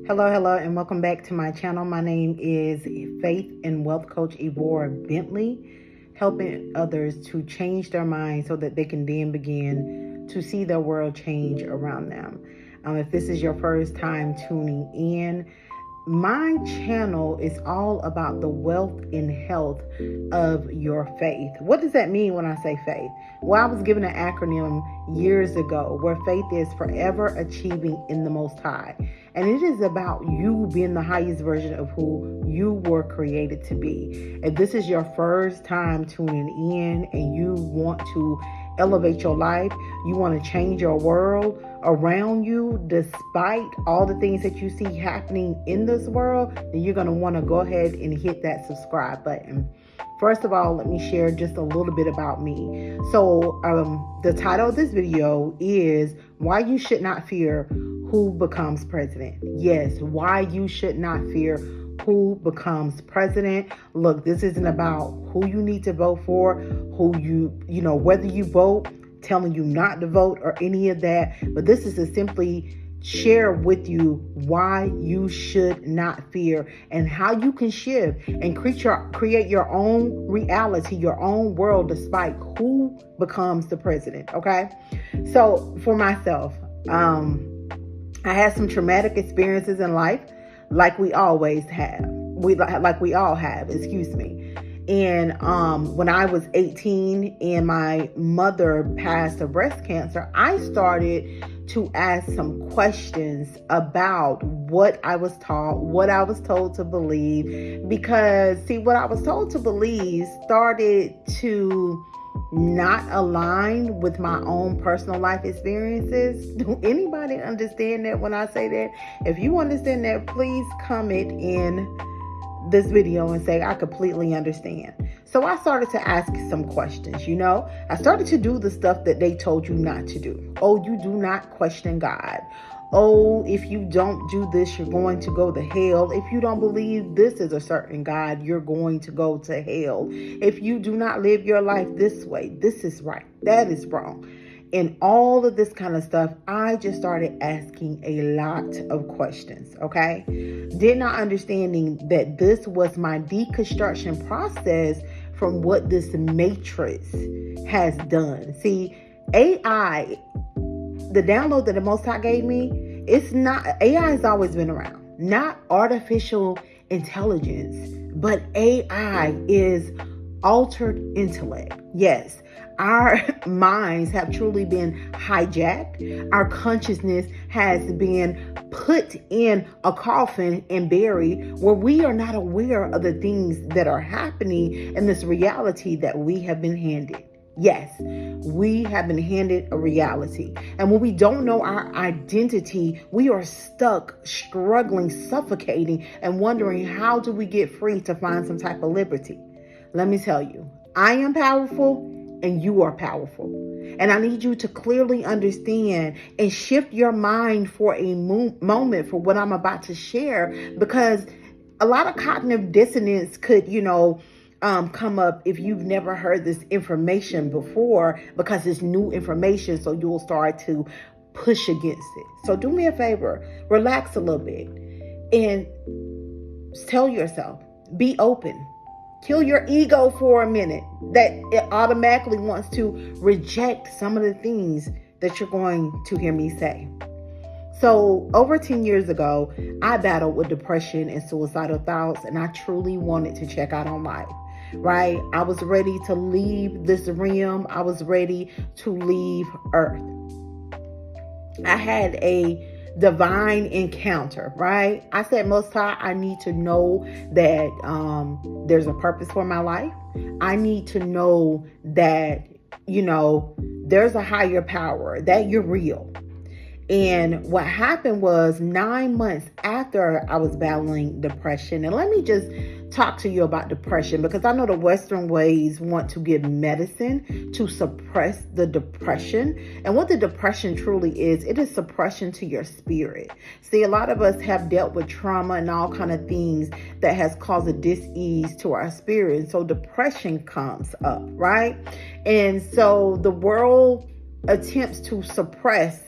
Hello, and welcome back to my channel. My name is Faith and Wealth Coach Evora Bentley, helping others to change their mind so that they can then begin to see their world change around them. If this is your first time tuning in, my channel is all about the wealth and health of your faith. What does that mean when I say faith? Well, I was given an acronym years ago where faith is forever achieving in the Most High. And it is about you being the highest version of who you were created to be. If this is your first time tuning in and you want to elevate your life, you want to change your world around you despite all the things that you see happening in this world, then you're going to want to go ahead and hit that subscribe button. First of all, let me share just a little bit about me. So the title of this video is Why You Should Not Fear Who Becomes President. Yes, why you should not fear who becomes president. Look, this isn't about who you need to vote for, whether you vote, telling you not to vote or any of that. But this is to simply share with you why you should not fear and how you can shift and create your own reality, your own world, despite who becomes the president. Okay. So for myself, I had some traumatic experiences in life, like we always have. We all have, excuse me. And when I was 18 and my mother passed of breast cancer, I started to ask some questions about what I was taught, what I was told to believe, because what I was told to believe started to not align with my own personal life experiences. Do anybody understand that when I say that? If you understand that, please comment in this video and say, I completely understand. So I started to ask some questions, I started to do the stuff that they told you not to do. Oh, you do not question God. Oh, if you don't do this, you're going to go to hell. If you don't believe this is a certain God, you're going to go to hell. If you do not live your life this way, this is right, that is wrong. And all of this kind of stuff, I just started asking a lot of questions, okay? Did not understanding that this was my deconstruction process from what this matrix has done. See, AI, the download that the Most High gave me, AI has always been around, not artificial intelligence, but AI is altered intellect. Yes, our minds have truly been hijacked. Our consciousness has been put in a coffin and buried where we are not aware of the things that are happening in this reality that we have been handed. Yes, we have been handed a reality. And when we don't know our identity, we are stuck, struggling, suffocating, and wondering, how do we get free to find some type of liberty? Let me tell you, I am powerful and you are powerful. And I need you to clearly understand and shift your mind for a moment for what I'm about to share, because a lot of cognitive dissonance could, come up if you've never heard this information before, because it's new information. So you'll start to push against it. So do me a favor, relax a little bit and tell yourself, be open. Kill your ego for a minute that it automatically wants to reject some of the things that you're going to hear me say. So over 10 years ago, I battled with depression and suicidal thoughts, and I truly wanted to check out on life, right? I was ready to leave this realm. I was ready to leave Earth. I had a divine encounter, right? I said, Most High, I need to know that there's a purpose for my life. I need to know that, there's a higher power, that you're real. And what happened was 9 months after I was battling depression, and let me just talk to you about depression, because I know the Western ways want to give medicine to suppress the depression. And what the depression truly is, it is suppression to your spirit. See, a lot of us have dealt with trauma and all kind of things that has caused a dis-ease to our spirit. So depression comes up, right? And so the world attempts to suppress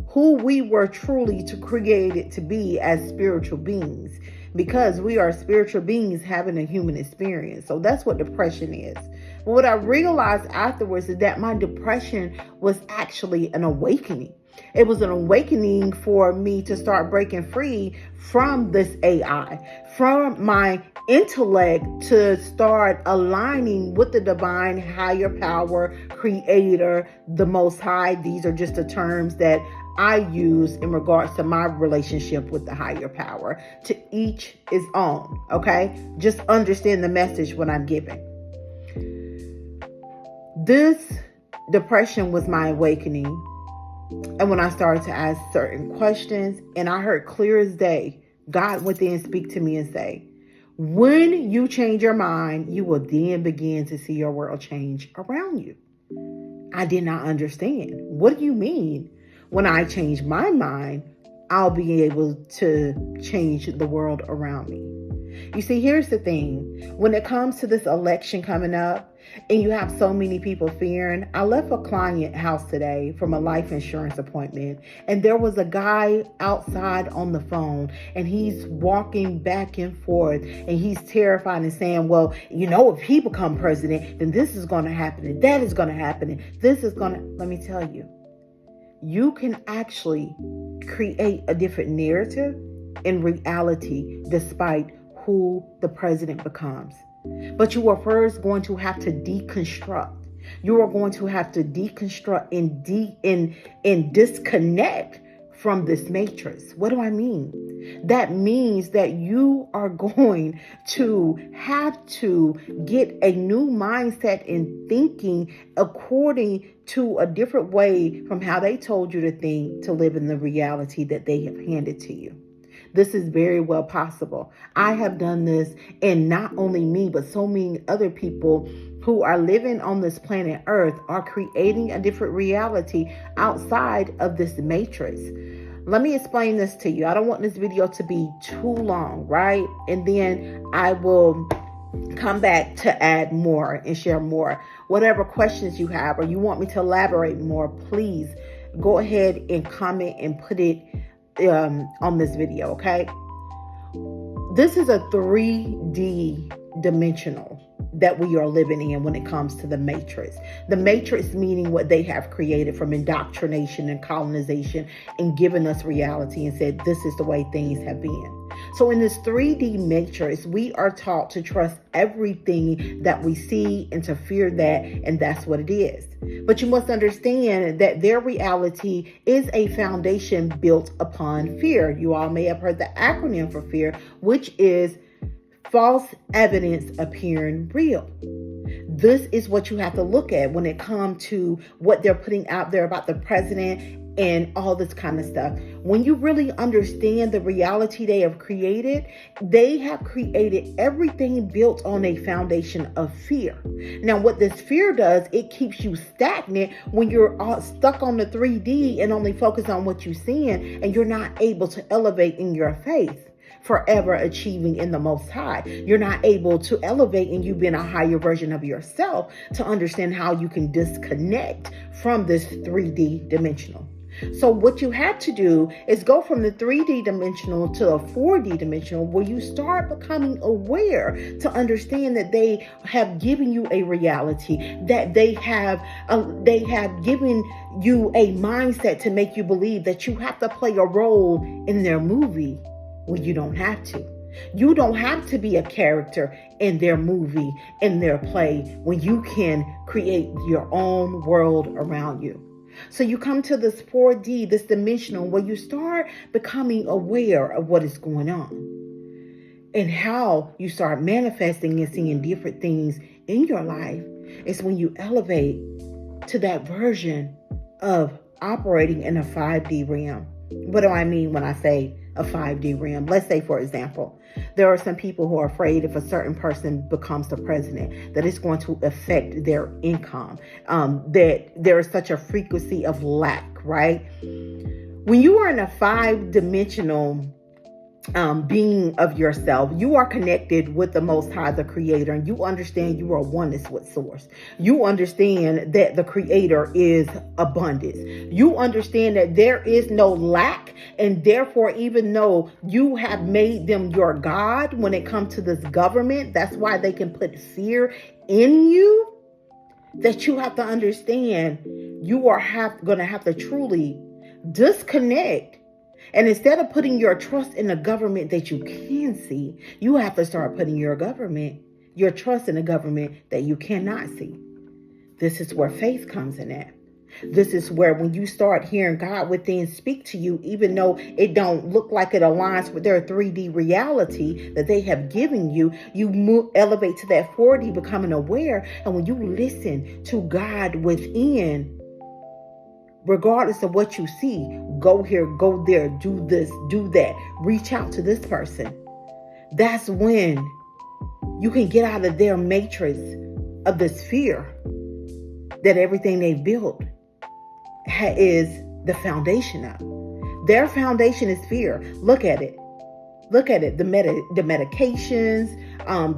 who we were truly to created to be as spiritual beings, because we are spiritual beings having a human experience. So that's what depression is. But what I realized afterwards is that my depression was actually an awakening. It was an awakening for me to start breaking free from this AI, from my intellect, to start aligning with the divine higher power, creator, the most high. These are just the terms that I use in regards to my relationship with the higher power. To each his own, okay? Just understand the message when I'm giving. This depression was my awakening. And when I started to ask certain questions, and I heard clear as day, God within speak to me and say, when you change your mind, you will then begin to see your world change around you. I did not understand. What do you mean? When I change my mind, I'll be able to change the world around me. You see, here's the thing. When it comes to this election coming up, and you have so many people fearing, I left a client house today from a life insurance appointment, and there was a guy outside on the phone, and he's walking back and forth, and he's terrified and saying, well, you know, if he become president, then this is going to happen, and that is going to happen, and this is going to... Let me tell you, you can actually create a different narrative in reality despite who the president becomes. But you are first going to have to deconstruct. You are going to have to deconstruct and disconnect from this matrix. What do I mean? That means that you are going to have to get a new mindset in thinking according to a different way from how they told you to think, to live in the reality that they have handed to you. This is very well possible. I have done this, and not only me, but so many other people who are living on this planet Earth are creating a different reality outside of this matrix. Let me explain this to you. I don't want this video to be too long, right? And then I will come back to add more and share more. Whatever questions you have, or you want me to elaborate more, please go ahead and comment and put it on this video, okay? This is a 3D dimensional that we are living in when it comes to the matrix. The matrix meaning what they have created from indoctrination and colonization, and given us reality and said, this is the way things have been. So in this 3D matrix, we are taught to trust everything that we see and to fear that, and that's what it is. But you must understand that their reality is a foundation built upon fear. You all may have heard the acronym for fear, which is false evidence appearing real. This is what you have to look at when it comes to what they're putting out there about the president and all this kind of stuff. When you really understand the reality they have created everything built on a foundation of fear. Now, what this fear does, it keeps you stagnant when you're all stuck on the 3D and only focus on what you're seeing, and you're not able to elevate in your faith, forever achieving in the Most High. You're not able to elevate in you being a higher version of yourself to understand how you can disconnect from this 3D dimensional. So what you have to do is go from the 3D dimensional to a 4D dimensional, where you start becoming aware to understand that they have given you a reality, that they have given you a mindset to make you believe that you have to play a role in their movie when you don't have to. You don't have to be a character in their movie, in their play, when you can create your own world around you. So you come to this 4D, this dimensional, where you start becoming aware of what is going on and how you start manifesting and seeing different things in your life. It's when you elevate to that version of operating in a 5D realm. What do I mean when I say a 5D realm? Let's say, for example, there are some people who are afraid if a certain person becomes the president, that it's going to affect their income, that there is such a frequency of lack, right? When you are in a 5-dimensional being of yourself. You are connected with the Most High, the Creator, and you understand you are oneness with Source. You understand that the Creator is abundance. You understand that there is no lack, and therefore, even though you have made them your God when it comes to this government, that's why they can put fear in you. That you have to understand, you are going to have to truly disconnect. And instead of putting your trust in a government that you can see, you have to start putting your trust in a government that you cannot see. This is where faith comes in at. This is where when you start hearing God within speak to you, even though it don't look like it aligns with their 3D reality that they have given you, you elevate to that 4D, becoming aware. And when you listen to God within, regardless of what you see, go here, go there, do this, do that, reach out to this person. That's when you can get out of their matrix of this fear that everything they built is the foundation of. Their foundation is fear. Look at it. Look at it. The medications,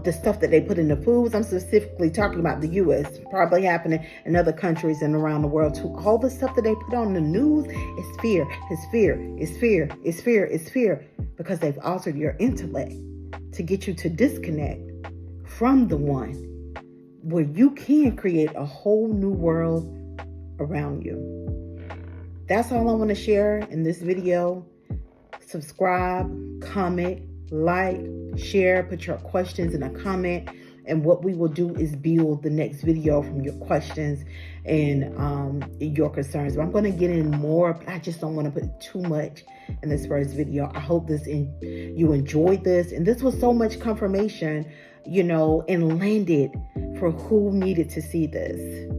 the stuff that they put in the foods. I'm specifically talking about the U.S. Probably happening in other countries and around the world too. All the stuff that they put on the news is fear. It's fear. It's fear. It's fear. It's fear. Because they've altered your intellect to get you to disconnect from the one where you can create a whole new world around you. That's all I want to share in this video. Subscribe, comment, like, share, put your questions in a comment. And what we will do is build the next video from your questions and your concerns. But I'm going to get in more. I just don't want to put too much in this first video. I hope you enjoyed this. And this was so much confirmation, and landed for who needed to see this.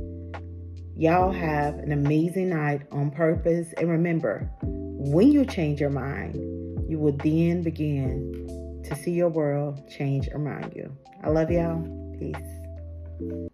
Y'all have an amazing night on purpose. And remember, when you change your mind, you will then begin to see your world change around you. I love y'all. Peace.